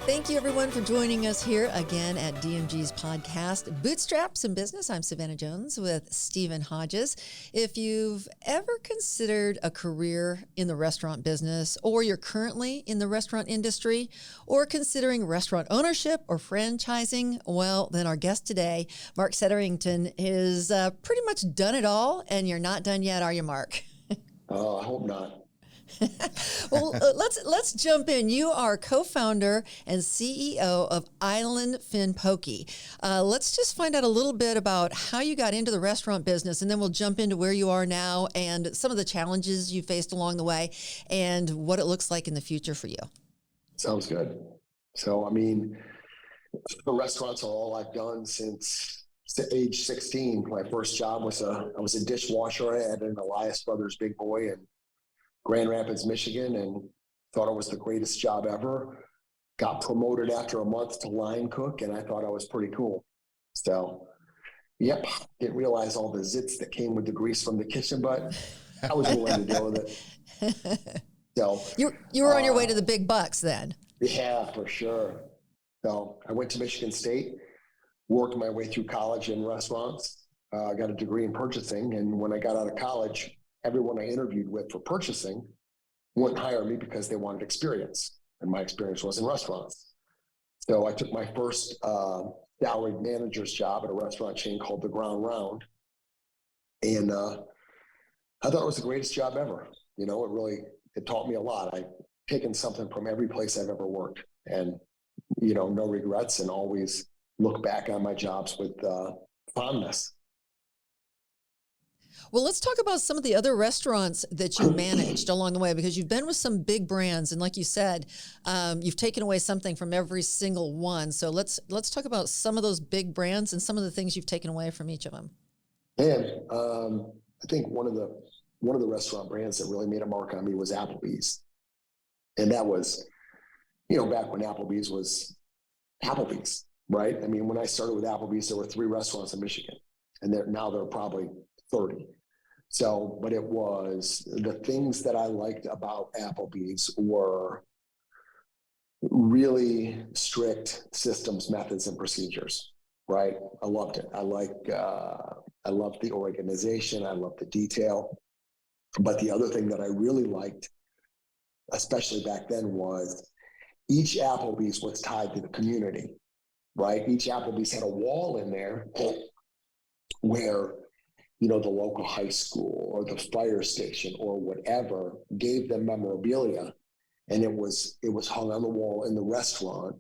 Thank you, everyone, for joining us here again at DMG's podcast, Bootstraps in Business. I'm Savannah Jones with Stephen Hodges. If you've ever considered a career in the restaurant business, or you're currently in the restaurant industry, or considering restaurant ownership or franchising, well, then our guest today, Mark Setterington, is pretty much done it all, and you're not done yet, are you, Mark? Oh, I hope not. Well, let's jump in. You are co-founder and CEO of Island Fin Poké. Let's just find out a little bit about how you got into the restaurant business, and then we'll jump into where you are now and some of the challenges you faced along the way and what it looks like in the future for you. Sounds good. So, the restaurants are all I've done since age 16. My first job was I was a dishwasher at an Elias Brothers Big Boy in Grand Rapids, Michigan, and thought it was the greatest job ever. Got promoted after a month to line cook, and I thought I was pretty cool. So, yep, didn't realize all the zits that came with the grease from the kitchen, but I was willing to deal with it. So you were on your way to the big bucks then. Yeah, for sure. So I went to Michigan State, worked my way through college in restaurants, got a degree in purchasing, and when I got out of college, everyone I interviewed with for purchasing wouldn't hire me because they wanted experience, and my experience was in restaurants. So I took my first salaried manager's job at a restaurant chain called The Ground Round, and I thought it was the greatest job ever. It taught me a lot. I've taken something from every place I've ever worked, and no regrets, and always look back on my jobs with fondness. Well, let's talk about some of the other restaurants that you managed along the way, because you've been with some big brands, and like you said, you've taken away something from every single one. So let's talk about some of those big brands and some of the things you've taken away from each of them. And I think one of the restaurant brands that really made a mark on me was Applebee's, and that was, back when Applebee's was Applebee's, right? When I started with Applebee's, there were 3 restaurants in Michigan, and now there are probably 30. So, but it was the things that I liked about Applebee's were really strict systems, methods, and procedures, right? I loved it. I loved the organization. I loved the detail. But the other thing that I really liked, especially back then, was each Applebee's was tied to the community, right? Each Applebee's had a wall in there where the local high school or the fire station or whatever gave them memorabilia, and it was hung on the wall in the restaurant.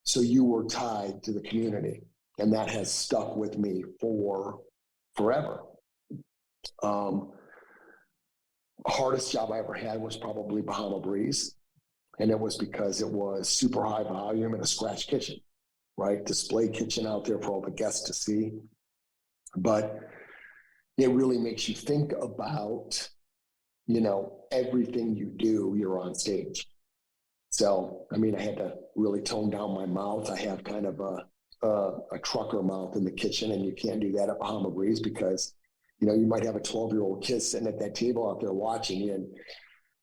So you were tied to the community, and that has stuck with me for forever. Hardest job I ever had was probably Bahama Breeze, and it was because it was super high volume and a scratch kitchen, right? Display kitchen out there for all the guests to see. But it really makes you think about, everything you do, you're on stage. So, I had to really tone down my mouth. I have kind of a trucker mouth in the kitchen, and you can't do that at Bahama Breeze because, you might have a 12-year-old kid sitting at that table out there watching you, and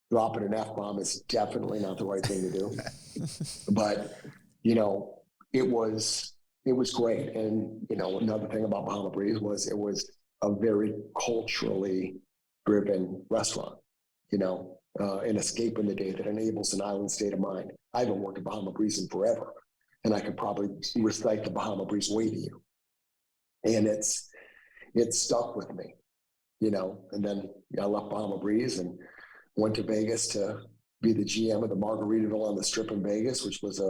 dropping an F-bomb is definitely not the right thing to do. But, it was great. And, another thing about Bahama Breeze was it was a very culturally driven restaurant, an escape in the day that enables an island state of mind. I haven't worked at Bahama Breeze in forever, and I could probably recite the Bahama Breeze way to you. And it stuck with me, and then I left Bahama Breeze and went to Vegas to be the GM of the Margaritaville on the Strip in Vegas, which was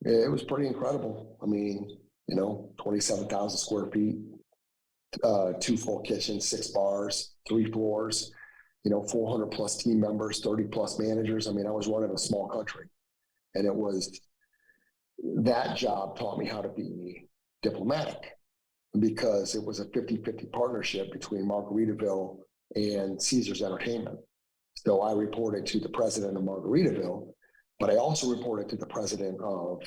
it was pretty incredible. 27,000 square feet, 2 full kitchens, 6 bars, 3 floors, 400 plus team members, 30 plus managers. I was running a small country, and that job taught me how to be diplomatic, because it was a 50-50 partnership between Margaritaville and Caesars Entertainment. So I reported to the president of Margaritaville, but I also reported to the president of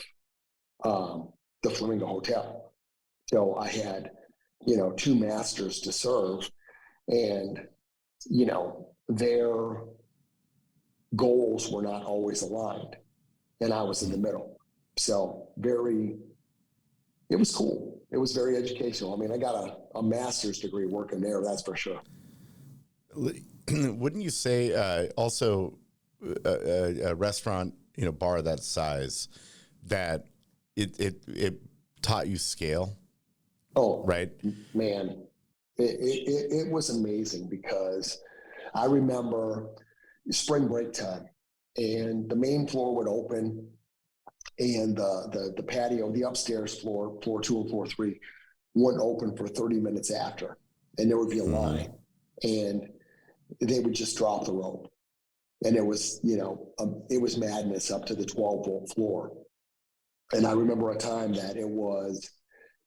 the Flamingo Hotel. So I had, 2 masters to serve, and, their goals were not always aligned. and I was in the middle. So it was cool. It was very educational. I mean, I got a master's degree working there, that's for sure. Wouldn't you say also a restaurant, bar that size, that it taught you scale? Oh, right, man, it was amazing because I remember spring break time, and the main floor would open, and the patio, the upstairs floor 2 and floor 3, wouldn't open for 30 minutes after, and there would be a line, and they would just drop the rope, and it was it was madness up to the 12-volt floor. And I remember a time that it was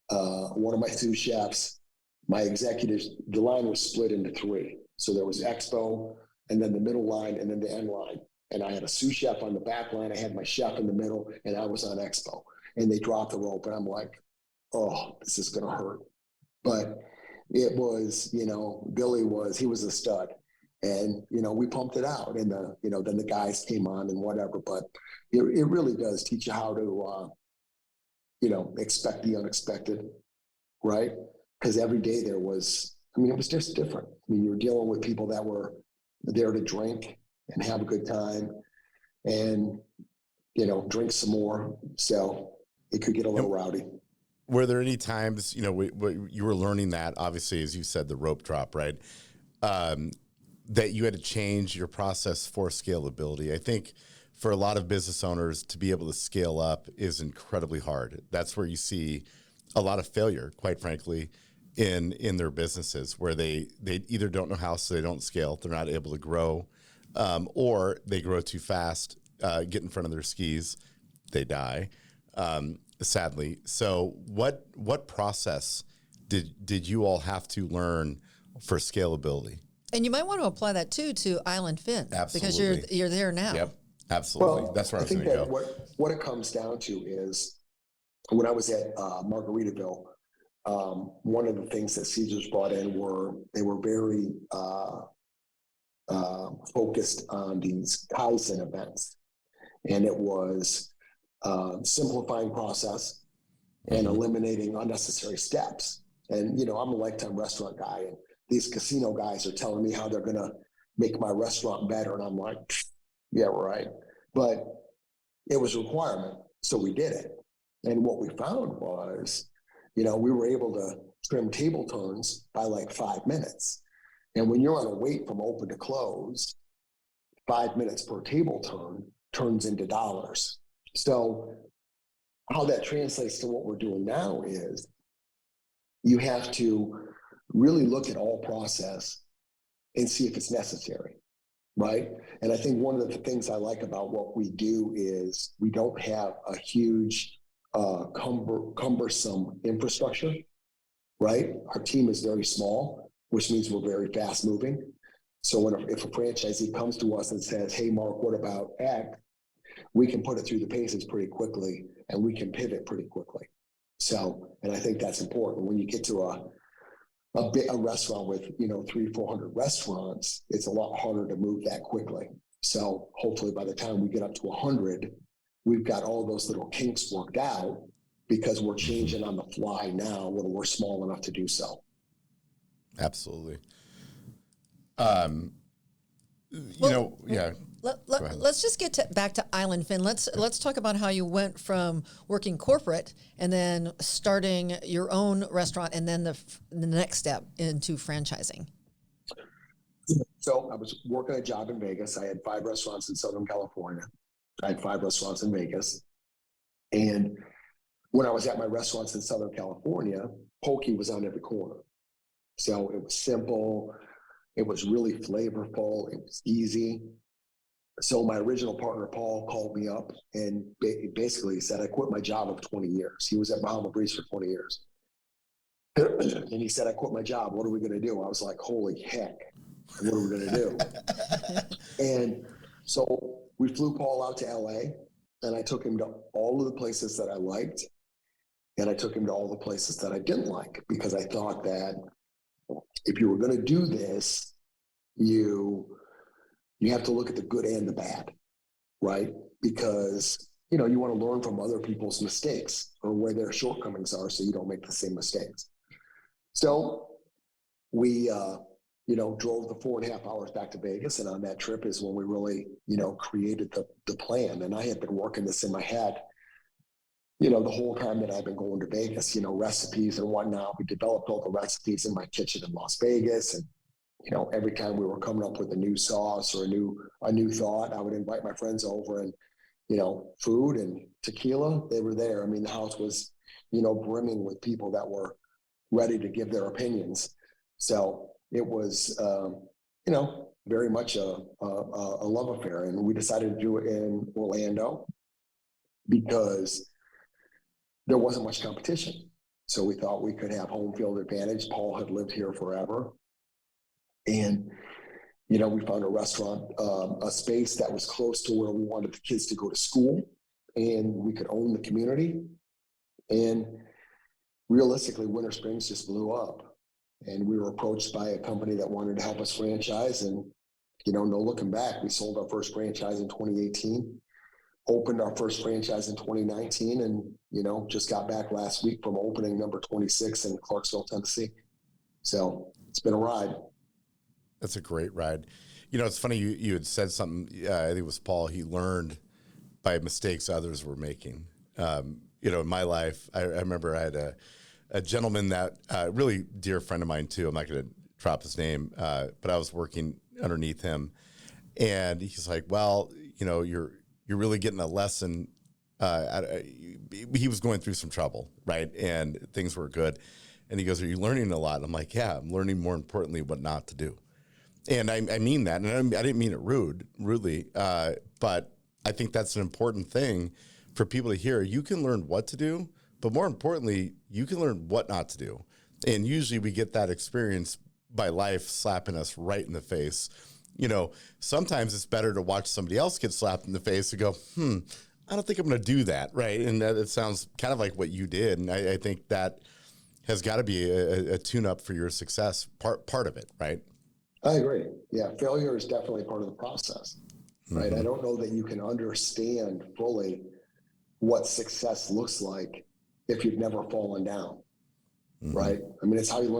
one of my sous chefs, my executives, the line was split into 3. So there was Expo, and then the middle line, and then the end line. And I had a sous chef on the back line, I had my chef in the middle, and I was on Expo. And they dropped the rope, and I'm like, oh, this is gonna hurt. But it was, Billy he was a stud. And, we pumped it out, and then the guys came on and whatever. But it really does teach you how to, expect the unexpected, right? Because every day it was just different. I mean, you were dealing with people that were there to drink and have a good time and, drink some more. So it could get a little rowdy. Were there any times, you were learning that, obviously, as you said, the rope drop, right? That you had to change your process for scalability. I think for a lot of business owners, to be able to scale up is incredibly hard. That's where you see a lot of failure, quite frankly, in their businesses, where they either don't know how, so they don't scale, they're not able to grow, or they grow too fast, get in front of their skis, they die, sadly. So what process did you all have to learn for scalability? And you might want to apply that too to Island Fin. Absolutely. Because you're there now. Yep, absolutely. Well, that's where I was going to go. What it comes down to is when I was at Margaritaville, one of the things that Caesars brought in they were very focused on these Kaizen events, and it was simplifying process and eliminating unnecessary steps. And I'm a lifetime restaurant guy, and these casino guys are telling me how they're going to make my restaurant better. And I'm like, yeah, right. But it was a requirement. So we did it. And what we found was, we were able to trim table turns by like 5 minutes. And when you're on a wait from open to close, 5 minutes per table turn turns into dollars. So how that translates to what we're doing now is you have to really look at all process and see if it's necessary, right? And I think one of the things I like about what we do is we don't have a huge cumbersome infrastructure, right? Our team is very small, which means we're very fast moving. So if a franchisee comes to us and says, hey, Mark, what about X? We can put it through the paces pretty quickly, and we can pivot pretty quickly. So, and I think that's important. When you get to a restaurant with 300-400 restaurants, it's a lot harder to move that quickly. So hopefully by the time we get up to 100, we've got all those little kinks worked out, because we're changing on the fly now when we're small enough to do so. Absolutely. Let's just get back to Island Fin. Let's talk about how you went from working corporate and then starting your own restaurant, and then the next step into franchising. So I was working a job in Vegas. I had 5 restaurants in Southern California. I had 5 restaurants in Vegas. And when I was at my restaurants in Southern California, poke was on every corner. So it was simple. It was really flavorful. It was easy. So my original partner, Paul, called me up and basically said, I quit my job of 20 years. He was at Bahama Breeze for 20 years. And he said, I quit my job. What are we going to do? I was like, holy heck, what are we going to do? And so we flew Paul out to LA, and I took him to all of the places that I liked. And I took him to all the places that I didn't like, because I thought that if you were going to do this, you have to look at the good and the bad, right? Because you want to learn from other people's mistakes or where their shortcomings are so you don't make the same mistakes. So we, drove the 4.5 hours back to Vegas. And on that trip is when we really, created the plan. And I had been working this in my head, the whole time that I've been going to Vegas, recipes and whatnot. We developed all the recipes in my kitchen in Las Vegas. And, every time we were coming up with a new sauce or a new thought, I would invite my friends over and, food and tequila, they were there. I mean, the house was, brimming with people that were ready to give their opinions. So it was, very much a love affair. And we decided to do it in Orlando because there wasn't much competition. So we thought we could have home field advantage. Paul had lived here forever. And, we found a restaurant, a space that was close to where we wanted the kids to go to school, and we could own the community. And realistically, Winter Springs just blew up. And we were approached by a company that wanted to help us franchise. And, no looking back, we sold our first franchise in 2018, opened our first franchise in 2019, and, just got back last week from opening number 26 in Clarksville, Tennessee. So it's been a ride. That's a great ride. It's funny, you had said something, I think it was Paul, he learned by mistakes others were making. In my life, I remember I had a gentleman that, really dear friend of mine too, I'm not going to drop his name, but I was working underneath him, and he's like, well, you're really getting a lesson. He was going through some trouble, right? And things were good. And he goes, are you learning a lot? And I'm like, yeah, I'm learning, more importantly, what not to do. And I mean that, and I didn't mean it rudely, but I think that's an important thing for people to hear. You can learn what to do, but more importantly, you can learn what not to do. And usually we get that experience by life slapping us right in the face. Sometimes it's better to watch somebody else get slapped in the face and go, I don't think I'm going to do that, right? And that it sounds kind of like what you did. And I think that has got to be a tune-up for your success, part of it, right? I agree. Yeah, failure is definitely part of the process, right? Mm-hmm. I don't know that you can understand fully what success looks like if you've never fallen down, right? I mean, it's how do you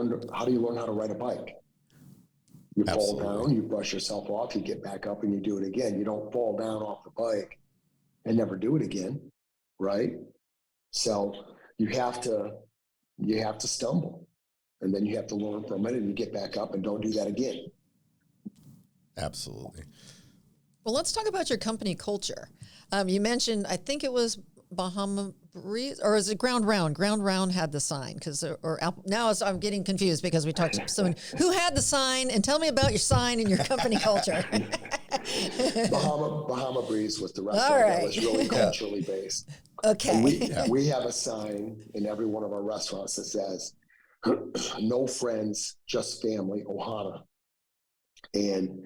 learn how to ride a bike? You Absolutely. fall down, you brush yourself off, you get back up and you do it again. You don't fall down off the bike and never do it again, right? So you have to stumble, and then you have to learn from it and you get back up and don't do that again. Absolutely. Well, let's talk about your company culture. You mentioned, I think it was Bahama Breeze, or is it Ground Round? Ground Round had the sign, I'm getting confused because we talked to someone who had the sign. And tell me about your sign and your company culture. Bahama Breeze was the restaurant that was really culturally based. Okay. We have a sign in every one of our restaurants that says, no friends, just family, Ohana. And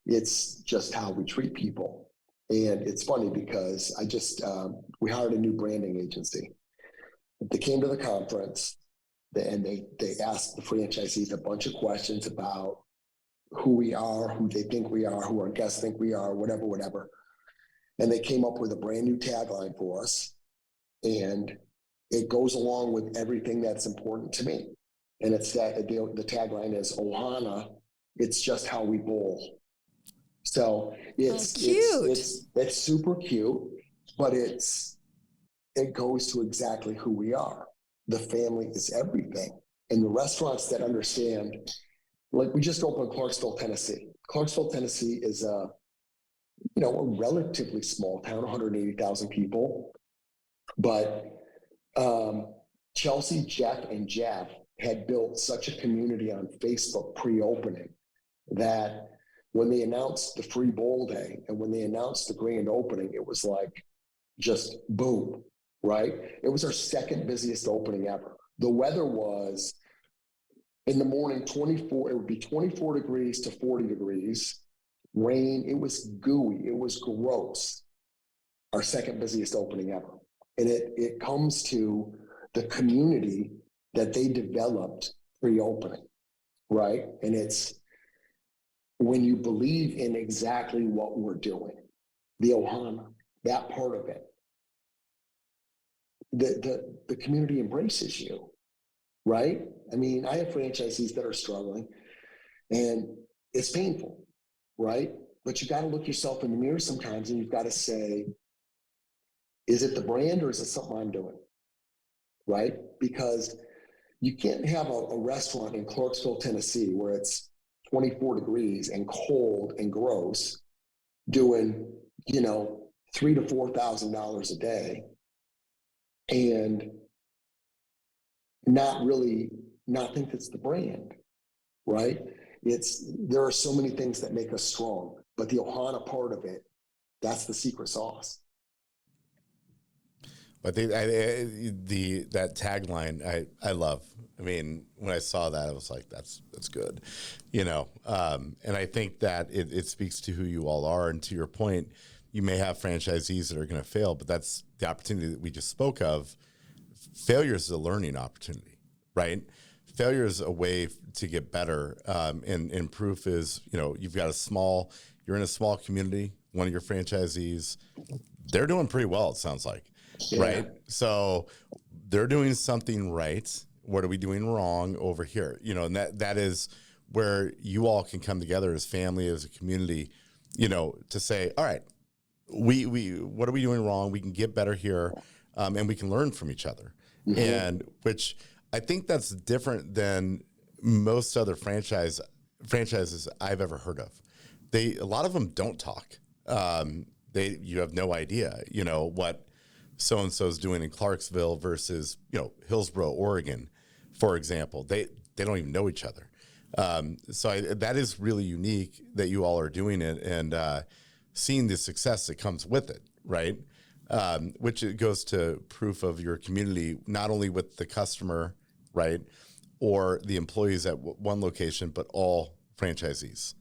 it's just how we treat people. And it's funny because we hired a new branding agency. They came to the conference and they asked the franchisees a bunch of questions about who we are, who they think we are, who our guests think we are, whatever. And they came up with a brand new tagline for us. And it goes along with everything that's important to me. And it's that the tagline is Ohana, it's just how we bowl. So it's cute. It's super cute, but it goes to exactly who we are. The family is everything. And the restaurants that understand, like we just opened Clarksville, Tennessee. Clarksville, Tennessee is a relatively small town, 180,000 people. But Chelsea, Jeff, and Jeff had built such a community on Facebook pre-opening that when they announced the free bowl day and when they announced the grand opening, it was like just boom, right? It was our second busiest opening ever. The weather was in the morning, it would be 24 degrees to 40 degrees, rain. It was gooey. It was gross. Our second busiest opening ever. And it comes to the community that they developed pre-opening, right? And it's when you believe in exactly what we're doing, the Ohana, that part of it, the community embraces you, right? I mean, I have franchisees that are struggling, and it's painful, right? But you got to look yourself in the mirror sometimes, and you've got to say, is it the brand or is it something I'm doing, right? Because you can't have a restaurant in Clarksville, Tennessee, where it's 24 degrees and cold and gross, doing, $3,000 to $4,000 a day, and not think it's the brand, right? There are so many things that make us strong, but the Ohana part of it, that's the secret sauce. But that tagline I love. I mean, when I saw that, I was like, that's good, And I think that it speaks to who you all are. And to your point, you may have franchisees that are going to fail, but that's the opportunity that we just spoke of. Failure is a learning opportunity, right? Failure is a way to get better. And proof is, you're in a small community, one of your franchisees, they're doing pretty well, it sounds like. Yeah. Right. So they're doing something right. What are we doing wrong over here? And that is where you all can come together as family, as a community, to say, all right, we what are we doing wrong? We can get better here, and we can learn from each other. Mm-hmm. And which I think that's different than most other franchises I've ever heard of. A lot of them don't talk. You have no idea, what so-and-so is doing in Clarksville versus, Hillsboro, Oregon, for example. They don't even know each other. That is really unique that you all are doing it and seeing the success that comes with it, right? Which it goes to proof of your community, not only with the customer, right, or the employees at one location, but all franchisees.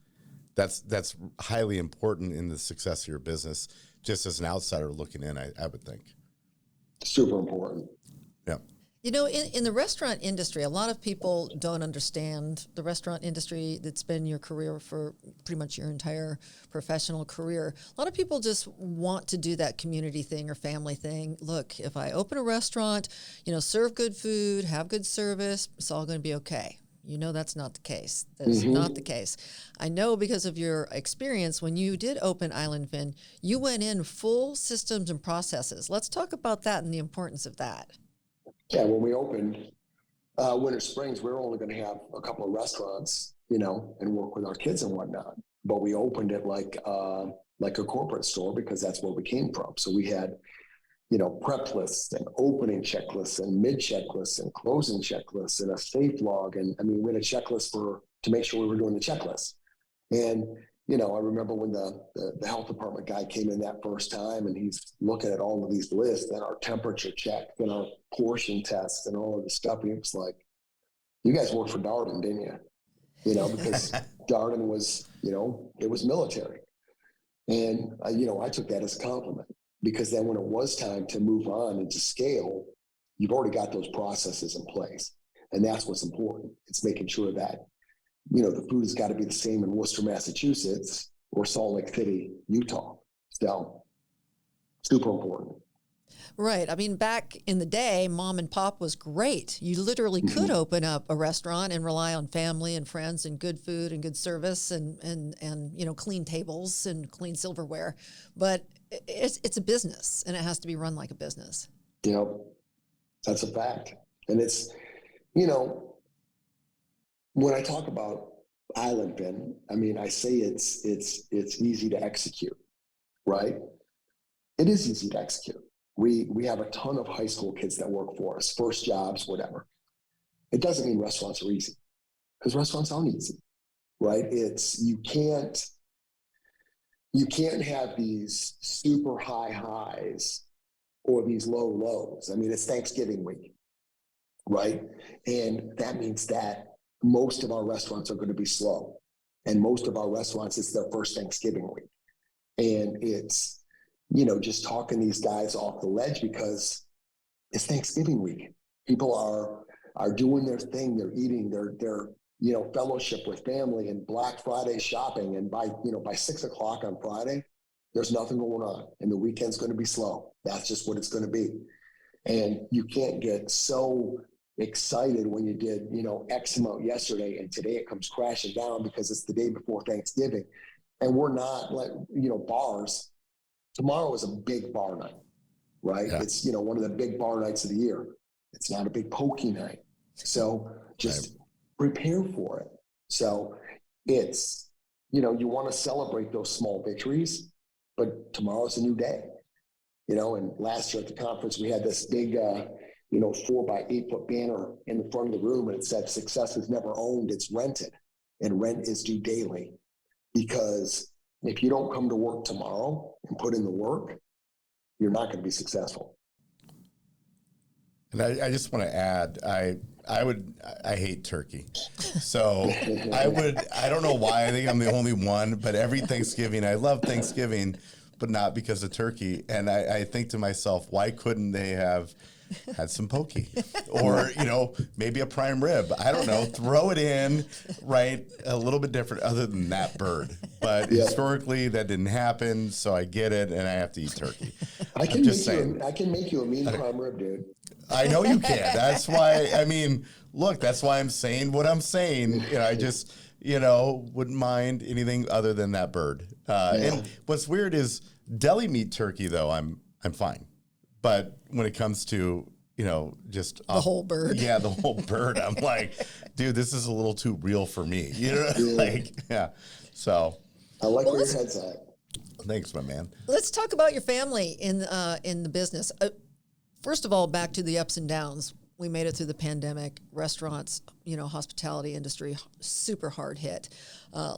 That's highly important in the success of your business, just as an outsider looking in, I would think. Super important. Yeah. In the restaurant industry, a lot of people don't understand the restaurant industry that's been your career for pretty much your entire professional career. A lot of people just want to do that community thing or family thing. Look, if I open a restaurant, serve good food, have good service, it's all going to be okay. That's not the case. That's not the case. I know because of your experience when you did open Island Fin, you went in full systems and processes. Let's talk about that and the importance of that. Yeah, when we opened Winter Springs, we were only going to have a couple of restaurants, and work with our kids and whatnot. But we opened it like a corporate store because that's where we came from. So we had prep lists and opening checklists and mid checklists and closing checklists and a safe log. And I mean, we had a checklist to make sure we were doing the checklist. And, I remember when the health department guy came in that first time and he's looking at all of these lists and our temperature check and our portion test and all of this stuff. And he was like, you guys worked for Darden, didn't you? Because Darden was, it was military. And, I took that as a compliment. Because then when it was time to move on and to scale, you've already got those processes in place. And that's what's important. It's making sure that, the food has got to be the same in Worcester, Massachusetts or Salt Lake City, Utah. So super important. Right. I mean, back in the day, mom and pop was great. You literally could open up a restaurant and rely on family and friends and good food and good service and clean tables and clean silverware. But it's a business and it has to be run like a business. That's a fact. And it's, when I talk about Island Fin, I mean, I say it's easy to execute, right? It is easy to execute. We have a ton of high school kids that work for us, first jobs, whatever. It doesn't mean restaurants are easy because restaurants aren't easy, right? You can't have these super high highs or these low lows. I mean, it's Thanksgiving week, right? And that means that most of our restaurants are going to be slow. And most of our restaurants, it's their first Thanksgiving week. And it's, just talking these guys off the ledge because it's Thanksgiving week. People are doing their thing. They're eating their fellowship with family and Black Friday shopping. And by 6:00 on Friday, there's nothing going on. And the weekend's going to be slow. That's just what it's going to be. And you can't get so excited when you did, X amount yesterday and today it comes crashing down because it's the day before Thanksgiving. And we're not like, bars. Tomorrow is a big bar night, right? Yeah. It's, one of the big bar nights of the year. It's not a big pokey night. So just prepare for it. So it's, you want to celebrate those small victories, but tomorrow's a new day, and last year at the conference, we had this big, 4 by 8 foot banner in the front of the room, and it said, "Success is never owned, it's rented, and rent is due daily." Because if you don't come to work tomorrow and put in the work, you're not going to be successful. And I just want to add, I hate turkey. So I don't know why, I think I'm the only one, but every Thanksgiving, I love Thanksgiving, but not because of turkey. And I think to myself, why couldn't they have had some pokey or, maybe a prime rib? I don't know, throw it in, right? A little bit different other than that bird. But historically that didn't happen. So I get it. And I have to eat turkey. I can make you a mean prime rib, dude. I know you can. That's why, that's why I'm saying what I'm saying. I just, wouldn't mind anything other than that bird. And what's weird is deli meat turkey, though, I'm fine. But when it comes to, just the whole bird. Yeah, the whole bird. I'm like, dude, this is a little too real for me. So. I like where your head's at. Thanks, my man. Let's talk about your family in the business. First of all, back to the ups and downs. We made it through the pandemic. Restaurants, hospitality industry, super hard hit. A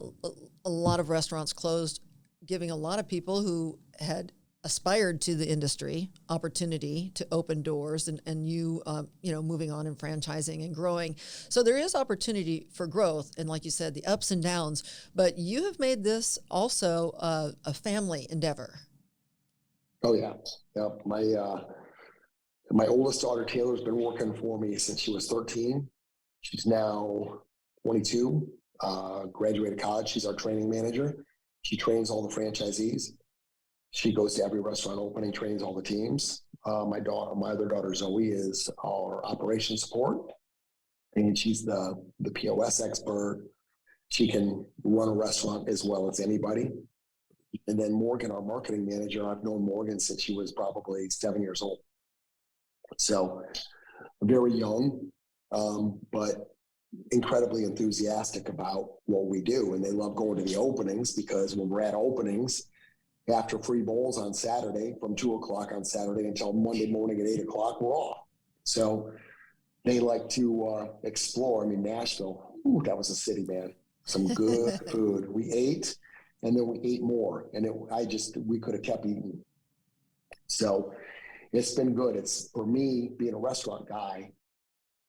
lot of restaurants closed, giving a lot of people who had aspired to the industry opportunity to open doors and moving on and franchising and growing. So there is opportunity for growth. And like you said, the ups and downs, but you have made this also a family endeavor. Oh yeah. Yeah. My oldest daughter, Taylor's been working for me since she was 13. She's now 22, graduated college. She's our training manager. She trains all the franchisees. She goes to every restaurant opening, trains all the teams. My other daughter, Zoe, is our operations support. And she's the POS expert. She can run a restaurant as well as anybody. And then Morgan, our marketing manager, I've known Morgan since she was probably 7 years old. So very young, but incredibly enthusiastic about what we do. And they love going to the openings because when we're at openings, after free bowls on Saturday from 2:00 on Saturday until Monday morning at 8:00, we're off. So they like to explore. Nashville, that was a city, man. Some good food. We ate and then we ate more. And we could have kept eating. So it's been good. It's for me being a restaurant guy,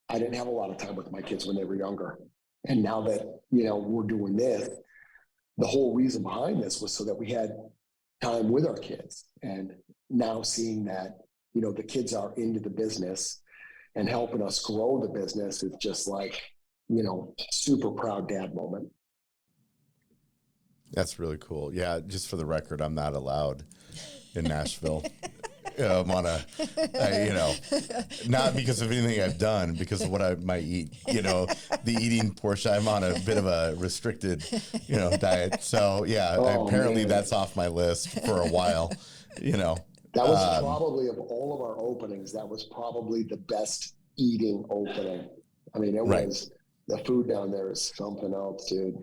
I didn't have a lot of time with my kids when they were younger. And now that, we're doing this, the whole reason behind this was so that we had time with our kids. And now seeing that, the kids are into the business and helping us grow the business is just like, super proud dad moment. That's really cool. Yeah. Just for the record, I'm not allowed in Nashville. I'm on not because of anything I've done, because of what I might eat, the eating portion. I'm on a bit of a restricted, diet. So apparently that's off my list for a while, That was probably of all of our openings, that was probably the best eating opening. It was, the food down there is something else, dude.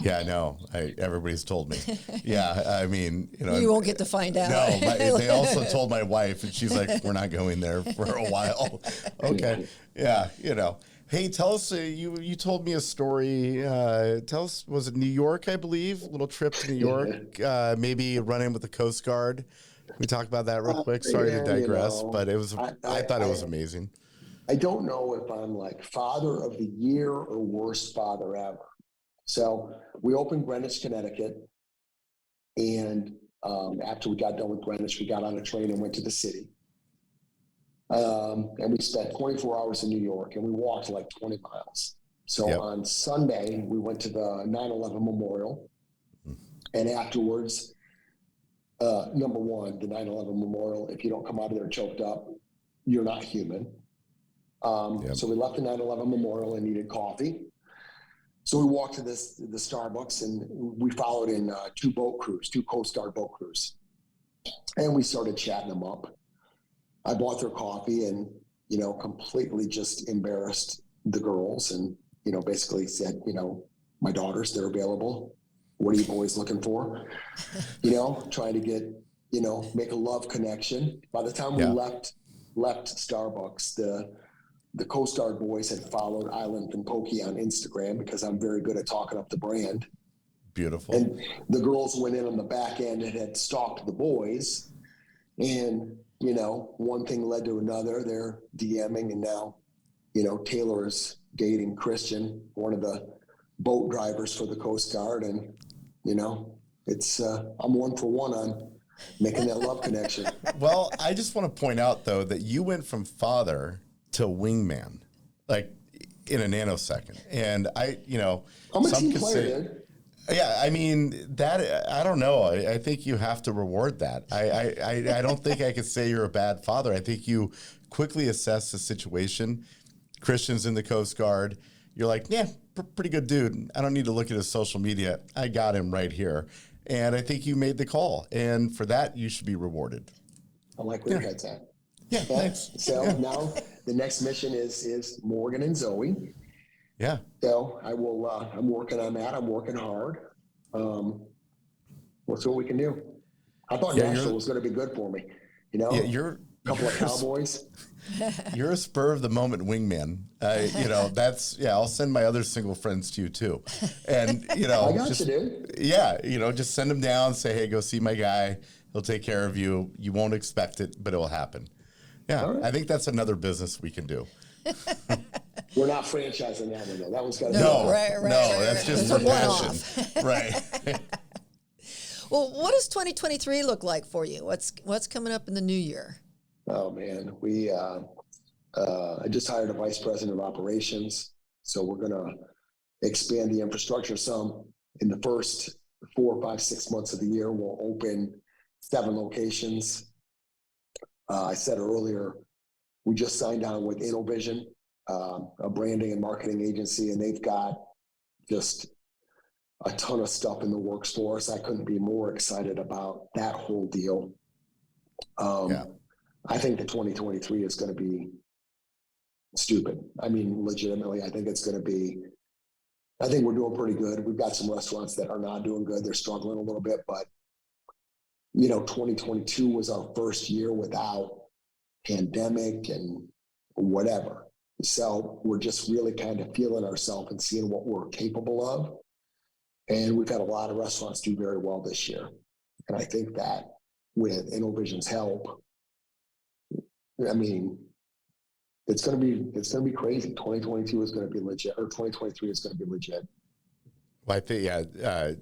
Yeah, I know. Everybody's told me. Yeah, you won't get to find out. No, they also told my wife, and she's like, "We're not going there for a while." Okay, yeah, Hey, tell us. You told me a story. Tell us. Was it New York? I believe a little trip to New York. Maybe a run-in with the Coast Guard. Can we talk about that real quick? Sorry to digress, but it was. I thought it was amazing. I don't know if I'm like father of the year or worst father ever. So we opened Greenwich, Connecticut. And after we got done with Greenwich, we got on a train and went to the city. And we spent 24 hours in New York and we walked like 20 miles. So on Sunday, we went to the 9/11 Memorial. And afterwards, number one, the 9/11 Memorial, if you don't come out of there choked up, you're not human. So we left the 9/11 memorial and needed coffee. So we walked to the Starbucks, and we followed in two Coast Guard boat crews. And we started chatting them up. I bought their coffee and, completely just embarrassed the girls and, basically said, my daughters, they're available. What are you boys looking for? Trying to get, make a love connection. By the time we left Starbucks, the Coast Guard boys had followed Island Fin Poké on Instagram because I'm very good at talking up the brand. Beautiful. And the girls went in on the back end and had stalked the boys. And, one thing led to another. They're DMing, and now, Taylor is dating Christian, one of the boat drivers for the Coast Guard. And, it's, I'm 1 for 1 on making that love connection. Well, I just want to point out, though, that you went from father to wingman, like in a nanosecond. And I'm a team player, dude. Yeah, I mean, that, I don't know. I think you have to reward that. I don't think I could say you're a bad father. I think you quickly assess the situation. Christian's in the Coast Guard. You're like, yeah, pretty good dude. I don't need to look at his social media. I got him right here. And I think you made the call. And for that, you should be rewarded. I like where your head's at. Yeah, thanks. So now the next mission is Morgan and Zoe. Yeah. So I will. I'm working on that. I'm working hard. Let's see what we can do. I thought Nashville was going to be good for me. Yeah, you're a couple of cowboys. You're a spur of the moment wingman. I'll send my other single friends to you too. And I got you, dude. Yeah, just send them down. Say, hey, go see my guy. He'll take care of you. You won't expect it, but it will happen. Yeah, right. I think that's another business we can do. We're not franchising that one though. That one's got to that's just for passion. Right. Well, what does 2023 look like for you? What's coming up in the new year? Oh man, I just hired a vice president of operations, so we're going to expand the infrastructure some. In the first 4, 5, 6 months of the year, we'll open 7 locations. I said earlier, we just signed on with InnoVision, a branding and marketing agency, and they've got just a ton of stuff in the works for us. I couldn't be more excited about that whole deal. I think that 2023 is going to be stupid. I mean, legitimately, I think we're doing pretty good. We've got some restaurants that are not doing good. They're struggling a little bit, but 2022 was our first year without pandemic and whatever. So we're just really kind of feeling ourselves and seeing what we're capable of. And we've had a lot of restaurants do very well this year. And I think that with InnoVision's help, I mean, it's going to be crazy. 2022 is going to be legit, or 2023 is going to be legit. Well, I think,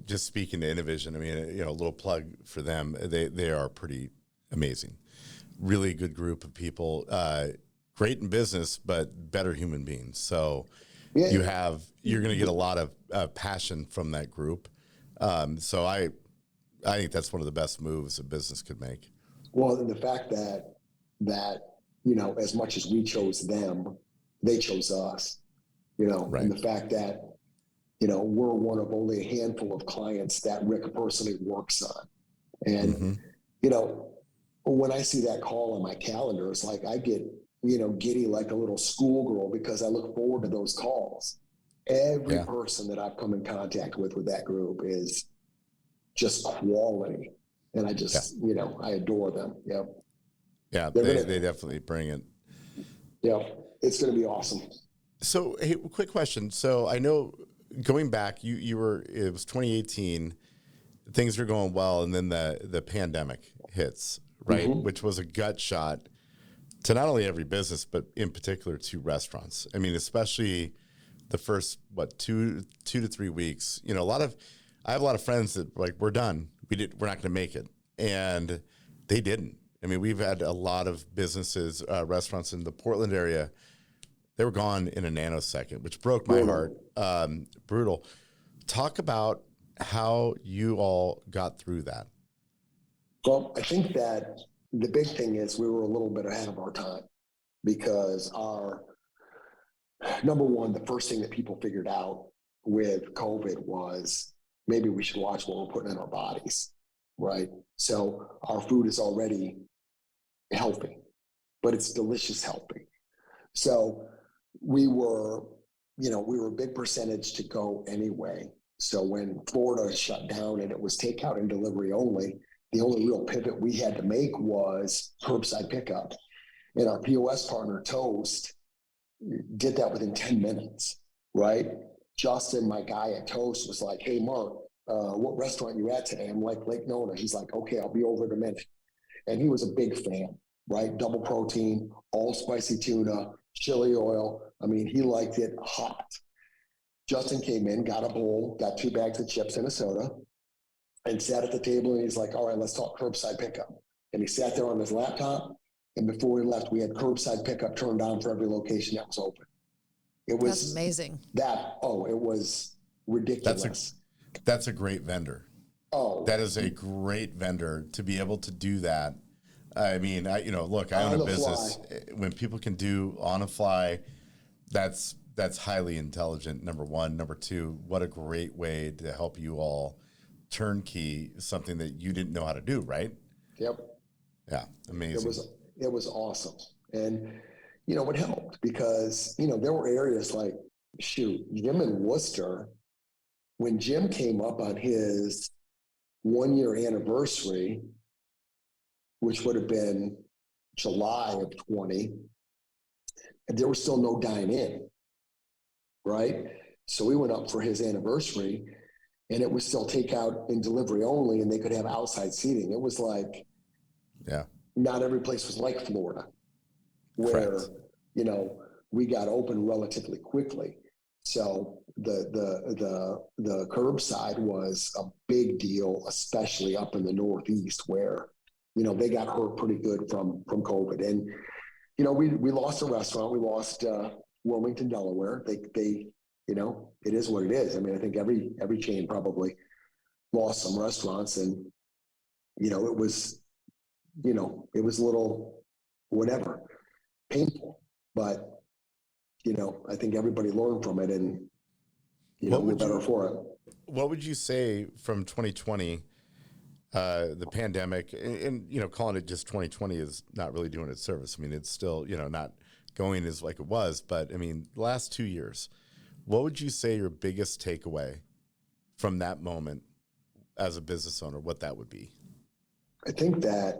just speaking to InnoVision, I mean, a little plug for them. They are pretty amazing. Really good group of people, great in business, but better human beings. So you're going to get a lot of passion from that group. So I think that's one of the best moves a business could make. Well, and the fact that as much as we chose them, they chose us, right. And the fact that, we're one of only a handful of clients that Rick personally works on. And, when I see that call on my calendar, it's like I get, giddy like a little schoolgirl because I look forward to those calls. Every person that I've come in contact with that group is just quality. And I just, I adore them. Yep. Yeah, they definitely bring it. Yeah, it's going to be awesome. So, hey, quick question. So I know going back, it was 2018, things were going well, and then the pandemic hits, right? Mm-hmm. Which was a gut shot to not only every business, but in particular to restaurants. I mean, especially the first, 2 to 3 weeks, I have a lot of friends that like, we're done. We're not going to make it. And they didn't. I mean, we've had a lot of businesses, restaurants in the Portland area. They were gone in a nanosecond, which broke my heart. Brutal. Talk about how you all got through that. Well, I think that the big thing is we were a little bit ahead of our time. because our number one, the first thing that people figured out with COVID was maybe we should watch what we're putting in our bodies, right? So our food is already healthy, but it's delicious healthy. So we were a big percentage to go anyway. So when Florida shut down and it was takeout and delivery only, the only real pivot we had to make was curbside pickup. And our POS partner, Toast, did that within 10 minutes, right? Justin, my guy at Toast, was like, hey, Mark, what restaurant you at today? I'm like, Lake Nona. He's like, okay, I'll be over in a minute. And he was a big fan, right? Double protein, all spicy tuna, chili oil. I mean, he liked it hot. Justin came in, got a bowl, got 2 bags of chips and a soda, and sat at the table, and he's like, all right, let's talk curbside pickup. And he sat there on his laptop, and before we left, we had curbside pickup turned on for every location that was open. It was That's amazing. It was ridiculous. That's a great vendor. Oh, that is a great vendor to be able to do that. I mean, I own a business. When people can do on a fly, that's highly intelligent. Number one. Number two, what a great way to help you all turnkey something that you didn't know how to do, right? Yep. Yeah, amazing. It was awesome. And, it helped because, there were areas like, Jim in Worcester, when Jim came up on his 1-year anniversary, which would have been July of 20, and there was still no dine-in, right? So we went up for his anniversary, and it was still takeout and delivery only, and they could have outside seating. It was like, not every place was like Florida, where, Correct. we got open relatively quickly. So the curbside was a big deal, especially up in the Northeast, where, they got hurt pretty good from COVID. And, we lost a restaurant. We lost Wilmington, Delaware. They it is what it is. I mean, I think every chain probably lost some restaurants, and, it was a little whatever painful, but, I think everybody learned from it, and, we're better for it. What would you say from 2020, the pandemic, and calling it just 2020 is not really doing it service. I mean, it's still, not going as like it was, but I mean, the last 2 years, what would you say your biggest takeaway from that moment as a business owner, what that would be? I think that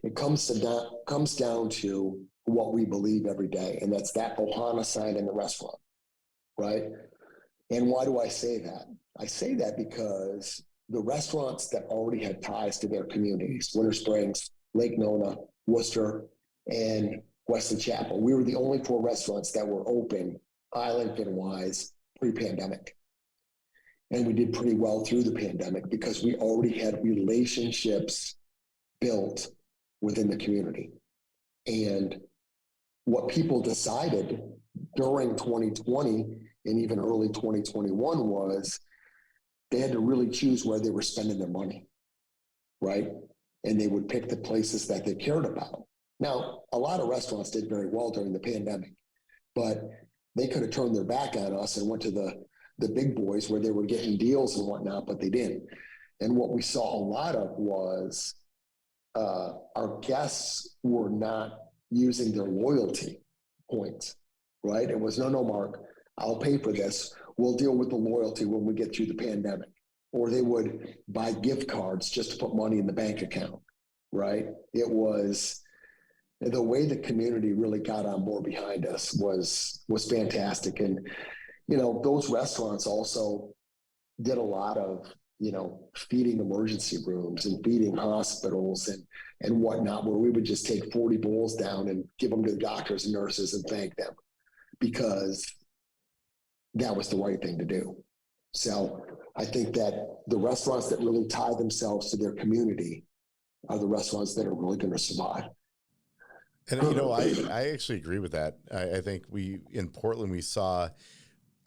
it comes down to what we believe every day, and that's that Ohana sign in the restaurant, right? And why do I say that? I say that because the restaurants that already had ties to their communities, Winter Springs, Lake Nona, Worcester, and Wesley Chapel, we were the only 4 restaurants that were open, Island Fin wise, pre-pandemic. And we did pretty well through the pandemic because we already had relationships built within the community. And what people decided during 2020 and even early 2021 was they had to really choose where they were spending their money, right? And they would pick the places that they cared about. Now, a lot of restaurants did very well during the pandemic, but they could have turned their back on us and went to the big boys where they were getting deals and whatnot, but they didn't. And what we saw a lot of was our guests were not using their loyalty points, right? It was, no, Mark, I'll pay for this. We'll deal with the loyalty when we get through the pandemic. Or they would buy gift cards just to put money in the bank account, right? It was the way the community really got on board behind us was fantastic. And, those restaurants also did a lot of, feeding emergency rooms and feeding hospitals and whatnot, where we would just take 40 bowls down and give them to the doctors and nurses and thank them, because that was the right thing to do. So I think that the restaurants that really tie themselves to their community are the restaurants that are really going to survive. And, I actually agree with that. I think in Portland, we saw,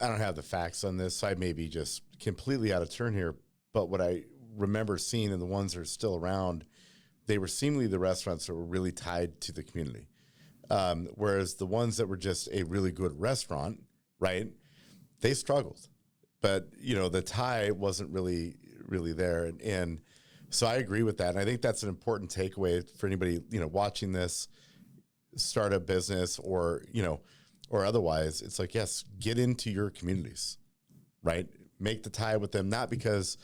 I don't have the facts on this, so I may be just completely out of turn here, but what I remember seeing, and the ones that are still around, they were seemingly the restaurants that were really tied to the community. Whereas the ones that were just a really good restaurant, right, they struggled. But, the tie wasn't really there. And so I agree with that. And I think that's an important takeaway for anybody, watching this, start a business or otherwise. It's like, yes, get into your communities, right? Make the tie with them, not because,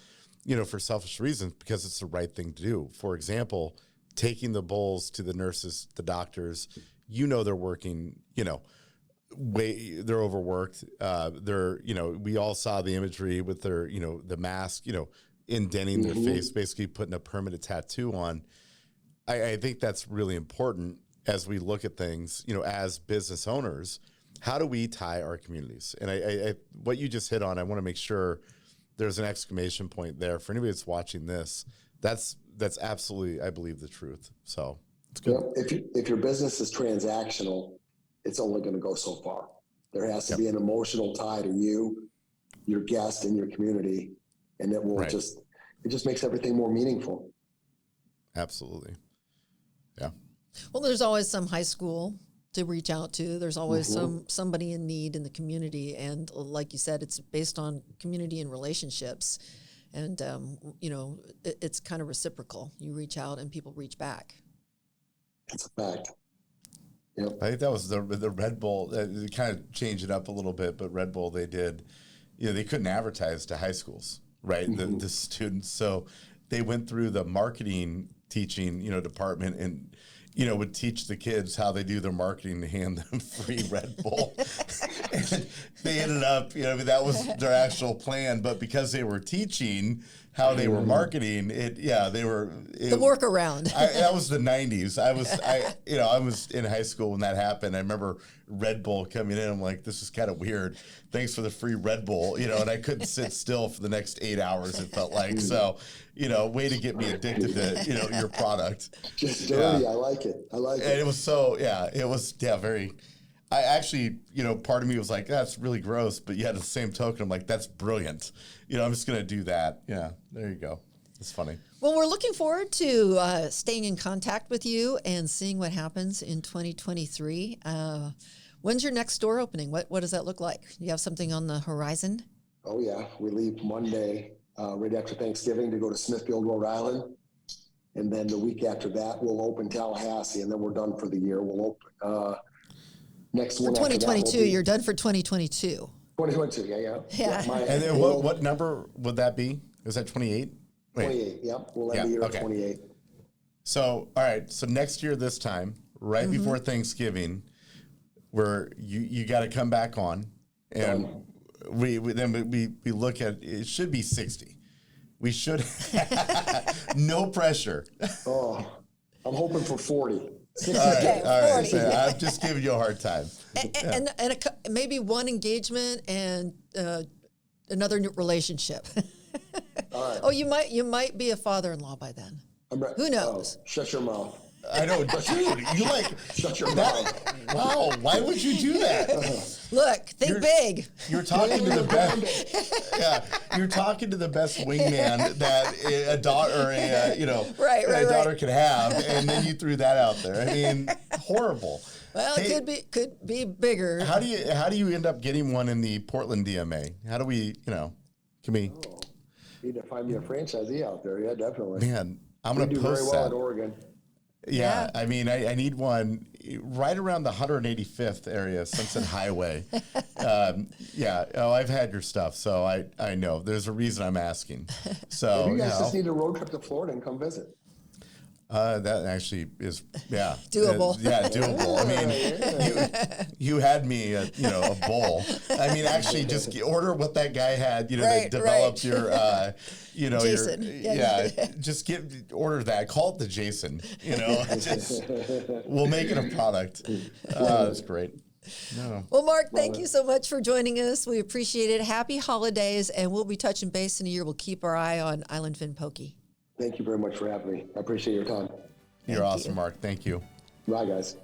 for selfish reasons, because it's the right thing to do. For example, taking the bowls to the nurses, the doctors, they're working, they're overworked. We all saw the imagery with their, the mask, indenting their face, basically putting a permanent tattoo on. I think that's really important as we look at things, as business owners. How do we tie our communities? And I what you just hit on, I want to make sure there's an exclamation point there for anybody that's watching this. That's absolutely, I believe, the truth. So it's good. If your business is transactional, it's only going to go so far. There has to be an emotional tie to you, your guest, and your community, and it will it just makes everything more meaningful. Absolutely. Yeah. Well, there's always some high school to reach out to. There's always somebody in need in the community, and like you said, it's based on community and relationships, and it's kind of reciprocal. You reach out and people reach back. That's a fact. Yep. I think that was the Red Bull. They kind of changed it up a little bit, but Red Bull, they did, they couldn't advertise to high schools, right? The students, so they went through the marketing teaching, department, and would teach the kids how they do their marketing to hand them free Red Bull. And they ended up, that was their actual plan. But because they were teaching how they were marketing they were the workaround. That was the 90s. I was in high school when that happened. I remember Red Bull coming in. I'm like, this is kind of weird. Thanks for the free Red Bull, and I couldn't sit still for the next 8 hours. It felt like so. Way to get me addicted to your product. Just dirty. I like it. And it was very. I actually, part of me was like, that's really gross, but yet at the same token, I'm like, that's brilliant. I'm just going to do that. Yeah, there you go. It's funny. Well, we're looking forward to staying in contact with you and seeing what happens in 2023. When's your next store opening? What does that look like? Do you have something on the horizon? Oh, yeah. We leave Monday right after Thanksgiving to go to Smithfield, Rhode Island. And then the week after that, we'll open Tallahassee, and then we're done for the year. We'll open next one. For 2022, you're done for 2022. 2022, yeah. And then what number would that be? Is that 28? 28, yep. We'll end the year at 28. So, all right. So next year, this time, right before Thanksgiving, where you got to come back on, and we look at it should be 60. We should no pressure. Oh, I'm hoping for 40. All right. So I'm just giving you a hard time. And maybe one engagement and another new relationship. All right. Oh, you might be a father-in-law by then. Who knows? Shut your mouth. I know, dude. You like shut your mouth. Wow, why would you do that? Look, think big. You're talking to the best. Yeah, you're talking to the best wingman that a daughter, a daughter could have, and then you threw that out there. I mean, horrible. Well, it could be bigger. How do you end up getting one in the Portland DMA? How do we, can we? Oh, need to find me a franchisee out there. Yeah, definitely. Man, I'm going to post very well in Oregon. Yeah, I mean, I need one right around the 185th area, Sunset Highway. I've had your stuff, so I know. There's a reason I'm asking. So you guys just need a road trip to Florida and come visit. That actually is, doable. Doable. I mean, you had me a bowl. I mean, actually, just order what that guy had. That developed your, Jason. Just order that. Call it the Jason. We'll make it a product. That's great. No. Well, Mark, thank you so much for joining us. We appreciate it. Happy holidays, and we'll be touching base in a year. We'll keep our eye on Island Fin Poké. Thank you very much for having me. I appreciate your time. You're awesome, Mark. Thank you. Bye, guys.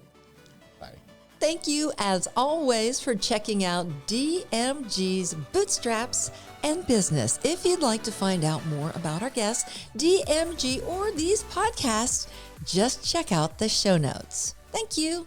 Bye. Thank you, as always, for checking out DMG's Bootstraps and Business. If you'd like to find out more about our guests, DMG, or these podcasts, just check out the show notes. Thank you.